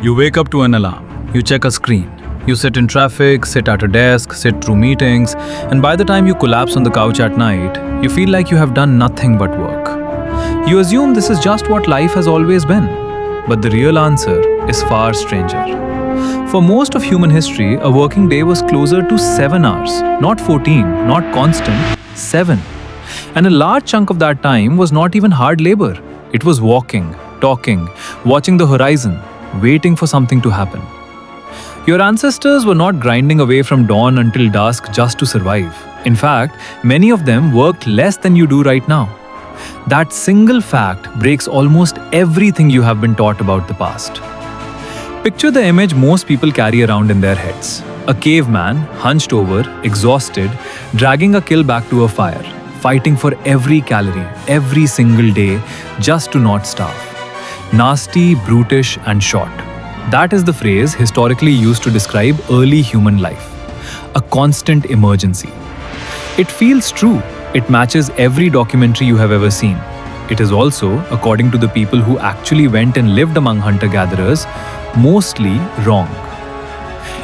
You wake up to an alarm, you check a screen, you sit in traffic, sit at a desk, sit through meetings, and by the time you collapse on the couch at night, you feel like you have done nothing but work. You assume this is just what life has always been, but the real answer is far stranger. For most of human history, a working day was closer to 7 hours, not 14, not constant, 7. And a large chunk of that time was not even hard labor. It was walking, talking, watching the horizon, waiting for something to happen. Your ancestors were not grinding away from dawn until dusk just to survive. In fact, many of them worked less than you do right now. That single fact breaks almost everything you have been taught about the past. Picture the image most people carry around in their heads. A caveman, hunched over, exhausted, dragging a kill back to a fire, fighting for every calorie, every single day, just to not starve. Nasty, brutish, and short. That is the phrase historically used to describe early human life. A constant emergency. It feels true. It matches every documentary you have ever seen. It is also, according to the people who actually went and lived among hunter-gatherers, mostly wrong.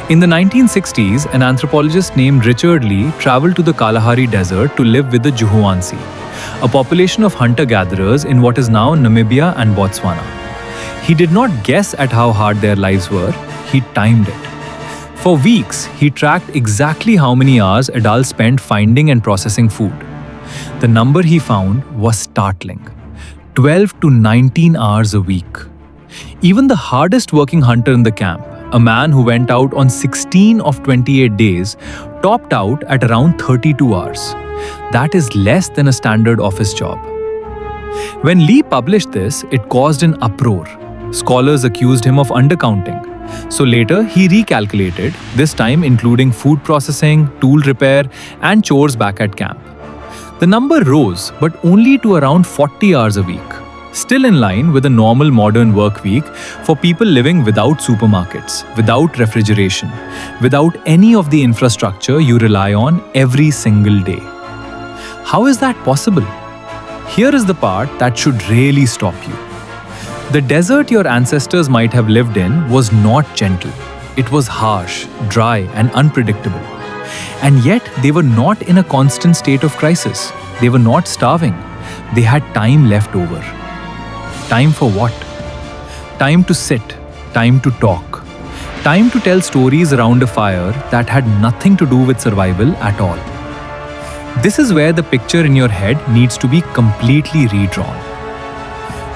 In the 1960s, an anthropologist named Richard Lee traveled to the Kalahari Desert to live with the Juhuansi, a population of hunter-gatherers in what is now Namibia and Botswana. He did not guess at how hard their lives were, he timed it. For weeks, he tracked exactly how many hours adults spent finding and processing food. The number he found was startling: 12 to 19 hours a week. Even the hardest working hunter in the camp, a man who went out on 16 of 28 days, topped out at around 32 hours. That is less than a standard office job. When Lee published this, it caused an uproar. Scholars accused him of undercounting. So later, he recalculated, this time including food processing, tool repair, and chores back at camp. The number rose, but only to around 40 hours a week. Still in line with a normal modern work week for people living without supermarkets, without refrigeration, without any of the infrastructure you rely on every single day. How is that possible? Here is the part that should really stop you. The desert your ancestors might have lived in was not gentle. It was harsh, dry, and unpredictable. And yet, they were not in a constant state of crisis. They were not starving. They had time left over. Time for what? Time to sit, time to talk, time to tell stories around a fire that had nothing to do with survival at all. This is where the picture in your head needs to be completely redrawn.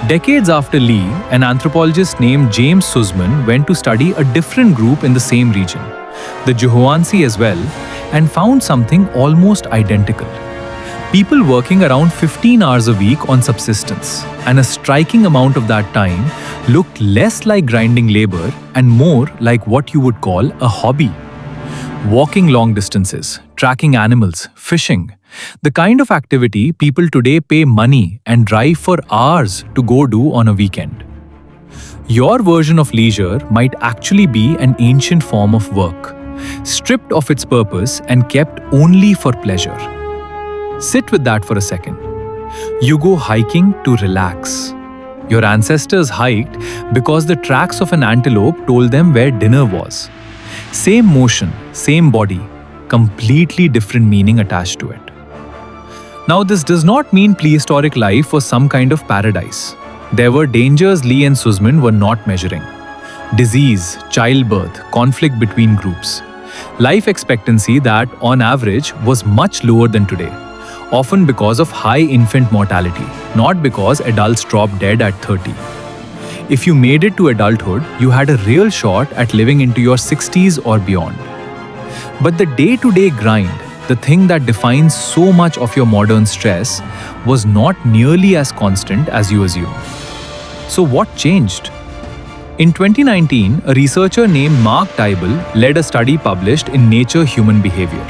Decades after Lee, an anthropologist named James Suzman went to study a different group in the same region, the Juhuansi as well, and found something almost identical. People working around 15 hours a week on subsistence, and a striking amount of that time looked less like grinding labor and more like what you would call a hobby. Walking long distances, tracking animals, fishing, the kind of activity people today pay money and drive for hours to go do on a weekend. Your version of leisure might actually be an ancient form of work, stripped of its purpose and kept only for pleasure. Sit with that for a second. You go hiking to relax. Your ancestors hiked because the tracks of an antelope told them where dinner was. Same motion, same body, completely different meaning attached to it. Now, this does not mean prehistoric life was some kind of paradise. There were dangers Lee and Suzman were not measuring. Disease, childbirth, conflict between groups. Life expectancy that, on average, was much lower than today, often because of high infant mortality, not because adults dropped dead at 30. If you made it to adulthood, you had a real shot at living into your 60s or beyond. But the day-to-day grind, the thing that defines so much of your modern stress, was not nearly as constant as you assume. So what changed? In 2019, a researcher named Mark Dyble led a study published in Nature Human Behaviour,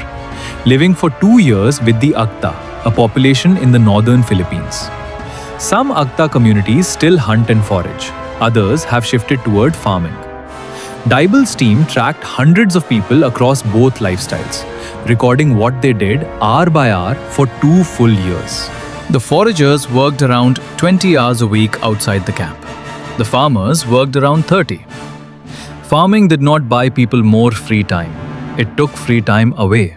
living for 2 years with the Agta, a population in the northern Philippines. Some Agta communities still hunt and forage. Others have shifted toward farming. Dyble's team tracked hundreds of people across both lifestyles, recording what they did hour by hour for 2 full years. The foragers worked around 20 hours a week outside the camp. The farmers worked around 30. Farming did not buy people more free time. It took free time away.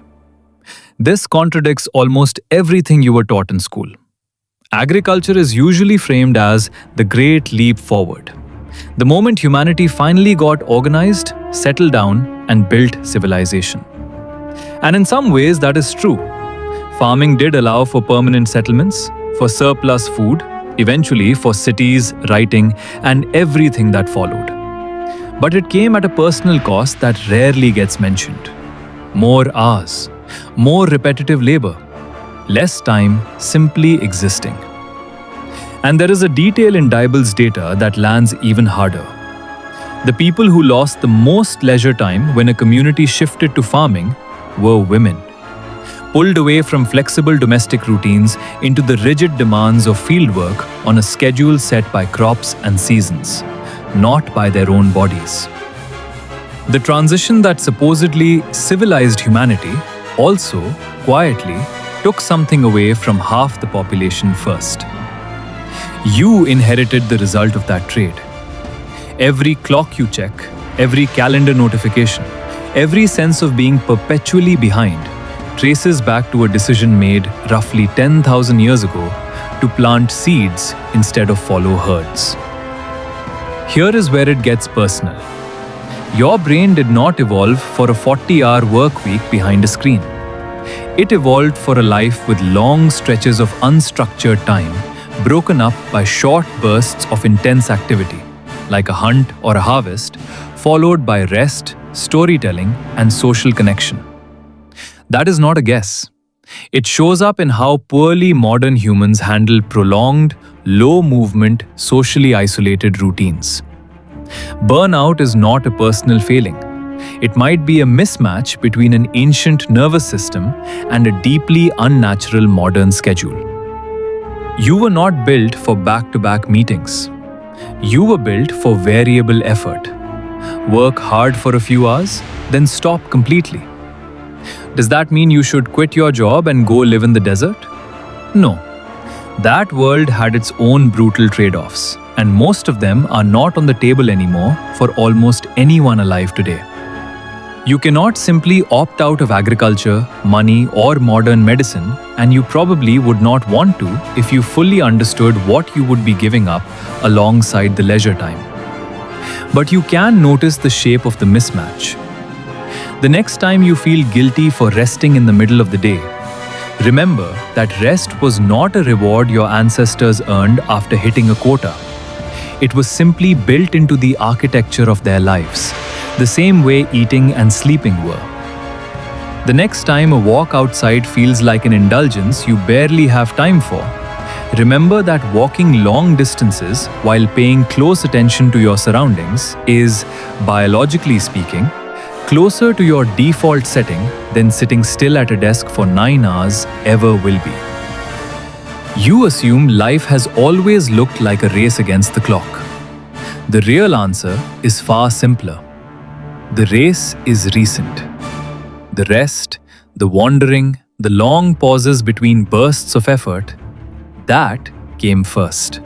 This contradicts almost everything you were taught in school. Agriculture is usually framed as the great leap forward. The moment humanity finally got organized, settled down, and built civilization. And in some ways, that is true. Farming did allow for permanent settlements, for surplus food, eventually for cities, writing, and everything that followed. But it came at a personal cost that rarely gets mentioned. More hours, more repetitive labor, less time simply existing. And there is a detail in Dyble's data that lands even harder. The people who lost the most leisure time when a community shifted to farming were women, pulled away from flexible domestic routines into the rigid demands of fieldwork on a schedule set by crops and seasons, not by their own bodies. The transition that supposedly civilized humanity also, quietly, took something away from half the population first. You inherited the result of that trade. Every clock you check, every calendar notification, every sense of being perpetually behind traces back to a decision made roughly 10,000 years ago to plant seeds instead of follow herds. Here is where it gets personal. Your brain did not evolve for a 40-hour work week behind a screen. It evolved for a life with long stretches of unstructured time, broken up by short bursts of intense activity, like a hunt or a harvest, followed by rest, storytelling, and social connection. That is not a guess. It shows up in how poorly modern humans handle prolonged, low-movement, socially isolated routines. Burnout is not a personal failing. It might be a mismatch between an ancient nervous system and a deeply unnatural modern schedule. You were not built for back-to-back meetings. You were built for variable effort. Work hard for a few hours, then stop completely. Does that mean you should quit your job and go live in the desert? No. That world had its own brutal trade-offs, and most of them are not on the table anymore for almost anyone alive today. You cannot simply opt out of agriculture, money, or modern medicine, and you probably would not want to if you fully understood what you would be giving up alongside the leisure time. But you can notice the shape of the mismatch. The next time you feel guilty for resting in the middle of the day, remember that rest was not a reward your ancestors earned after hitting a quota. It was simply built into the architecture of their lives, the same way eating and sleeping were. The next time a walk outside feels like an indulgence you barely have time for, remember that walking long distances while paying close attention to your surroundings is, biologically speaking, closer to your default setting than sitting still at a desk for 9 hours ever will be. You assume life has always looked like a race against the clock. The real answer is far simpler. The race is recent. The rest, the wandering, the long pauses between bursts of effort, that came first.